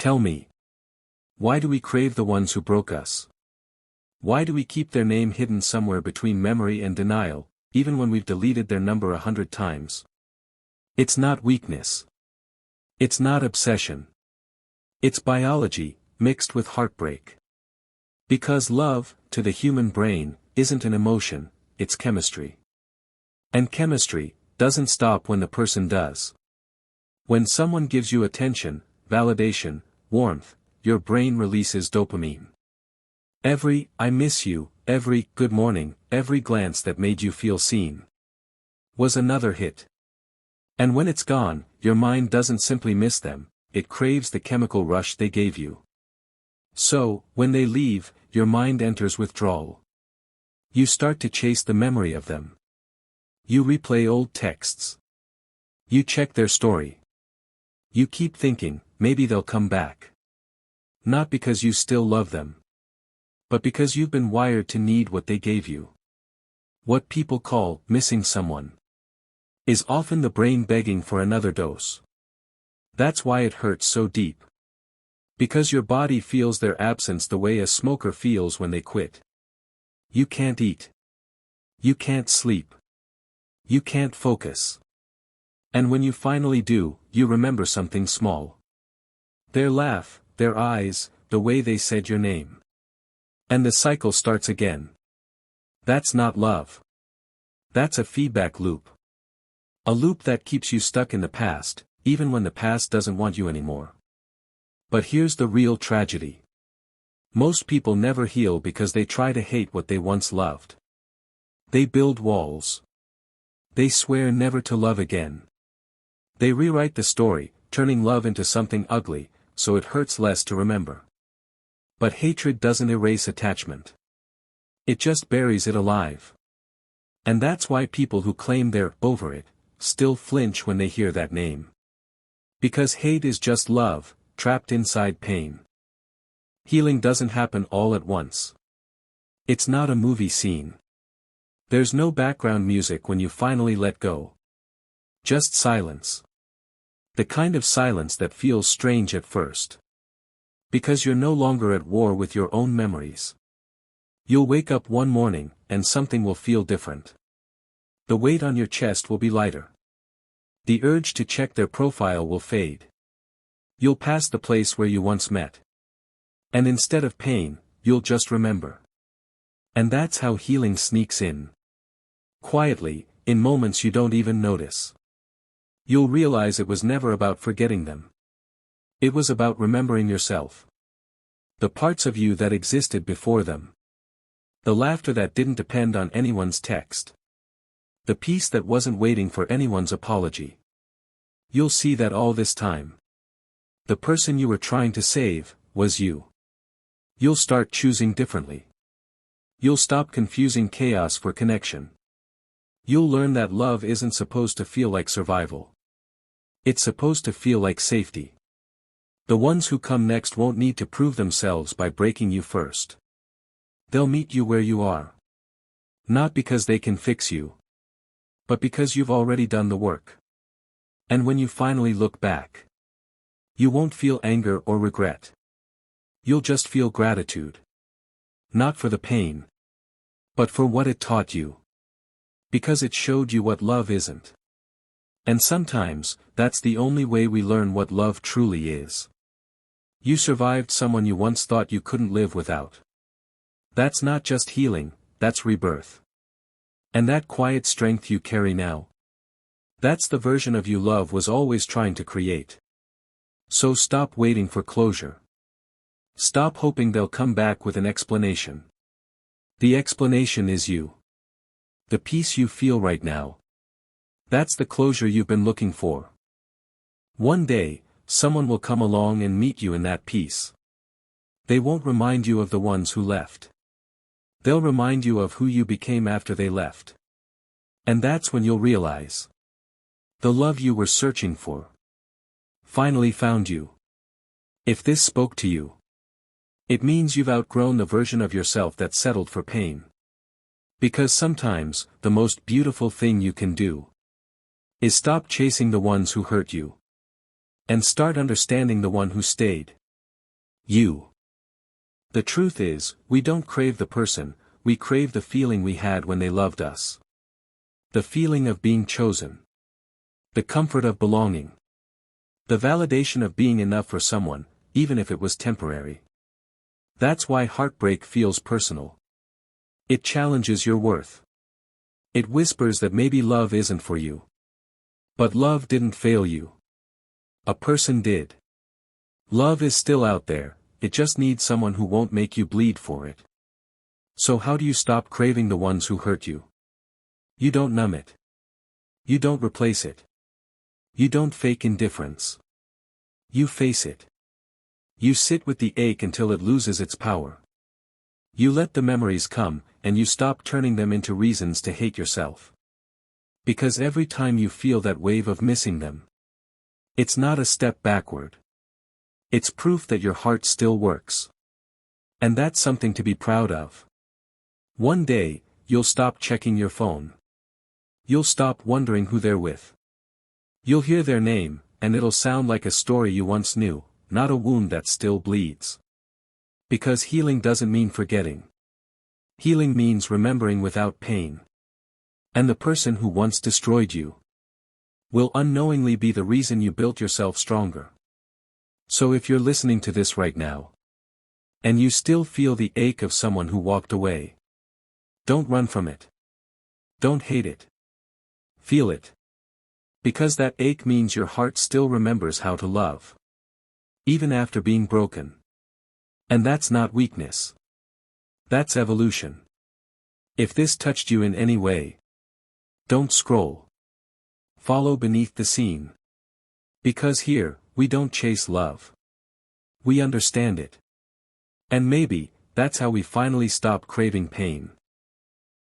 Tell me. Why do we crave the ones who broke us? Why do we keep their name hidden somewhere between memory and denial, even when we've deleted their number 100 times? It's not weakness. It's not obsession. It's biology, mixed with heartbreak. Because love, to the human brain, isn't an emotion, it's chemistry. And chemistry doesn't stop when the person does. When someone gives you attention, validation, warmth, your brain releases dopamine. Every "I miss you," every "good morning," every glance that made you feel seen was another hit. And when it's gone, your mind doesn't simply miss them, it craves the chemical rush they gave you. So, when they leave, your mind enters withdrawal. You start to chase the memory of them. You replay old texts. You check their story. You keep thinking, maybe they'll come back. Not because you still love them, but because you've been wired to need what they gave you. What people call missing someone is often the brain begging for another dose. That's why it hurts so deep. Because your body feels their absence the way a smoker feels when they quit. You can't eat. You can't sleep. You can't focus. And when you finally do, you remember something small. Their laugh, their eyes, the way they said your name. And the cycle starts again. That's not love. That's a feedback loop. A loop that keeps you stuck in the past, even when the past doesn't want you anymore. But here's the real tragedy. Most people never heal because they try to hate what they once loved. They build walls. They swear never to love again. They rewrite the story, turning love into something ugly, so it hurts less to remember. But hatred doesn't erase attachment. It just buries it alive. And that's why people who claim they're over it, still flinch when they hear that name. Because hate is just love, trapped inside pain. Healing doesn't happen all at once. It's not a movie scene. There's no background music when you finally let go. Just silence. The kind of silence that feels strange at first. Because you're no longer at war with your own memories. You'll wake up one morning, and something will feel different. The weight on your chest will be lighter. The urge to check their profile will fade. You'll pass the place where you once met. And instead of pain, you'll just remember. And that's how healing sneaks in. Quietly, in moments you don't even notice. You'll realize it was never about forgetting them. It was about remembering yourself. The parts of you that existed before them. The laughter that didn't depend on anyone's text. The peace that wasn't waiting for anyone's apology. You'll see that all this time. The person you were trying to save, was you. You'll start choosing differently. You'll stop confusing chaos for connection. You'll learn that love isn't supposed to feel like survival. It's supposed to feel like safety. The ones who come next won't need to prove themselves by breaking you first. They'll meet you where you are. Not because they can fix you, but because you've already done the work. And when you finally look back, you won't feel anger or regret. You'll just feel gratitude. Not for the pain, but for what it taught you. Because it showed you what love isn't. And sometimes, that's the only way we learn what love truly is. You survived someone you once thought you couldn't live without. That's not just healing, that's rebirth. And that quiet strength you carry now. That's the version of you love was always trying to create. So stop waiting for closure. Stop hoping they'll come back with an explanation. The explanation is you. The peace you feel right now. That's the closure you've been looking for. One day, someone will come along and meet you in that peace. They won't remind you of the ones who left. They'll remind you of who you became after they left. And that's when you'll realize. The love you were searching for finally found you. If this spoke to you, it means you've outgrown the version of yourself that settled for pain. Because sometimes, the most beautiful thing you can do is stop chasing the ones who hurt you. And start understanding the one who stayed. You. The truth is, we don't crave the person, we crave the feeling we had when they loved us. The feeling of being chosen. The comfort of belonging. The validation of being enough for someone, even if it was temporary. That's why heartbreak feels personal. It challenges your worth. It whispers that maybe love isn't for you. But love didn't fail you. A person did. Love is still out there, it just needs someone who won't make you bleed for it. So how do you stop craving the ones who hurt you? You don't numb it. You don't replace it. You don't fake indifference. You face it. You sit with the ache until it loses its power. You let the memories come, and you stop turning them into reasons to hate yourself. Because every time you feel that wave of missing them, it's not a step backward. It's proof that your heart still works. And that's something to be proud of. One day, you'll stop checking your phone. You'll stop wondering who they're with. You'll hear their name, and it'll sound like a story you once knew, not a wound that still bleeds. Because healing doesn't mean forgetting. Healing means remembering without pain. And the person who once destroyed you will unknowingly be the reason you built yourself stronger. So if you're listening to this right now, and you still feel the ache of someone who walked away, don't run from it. Don't hate it. Feel it. Because that ache means your heart still remembers how to love. Even after being broken. And that's not weakness. That's evolution. If this touched you in any way, don't scroll. Follow beneath the scene. Because here, we don't chase love. We understand it. And maybe, that's how we finally stop craving pain.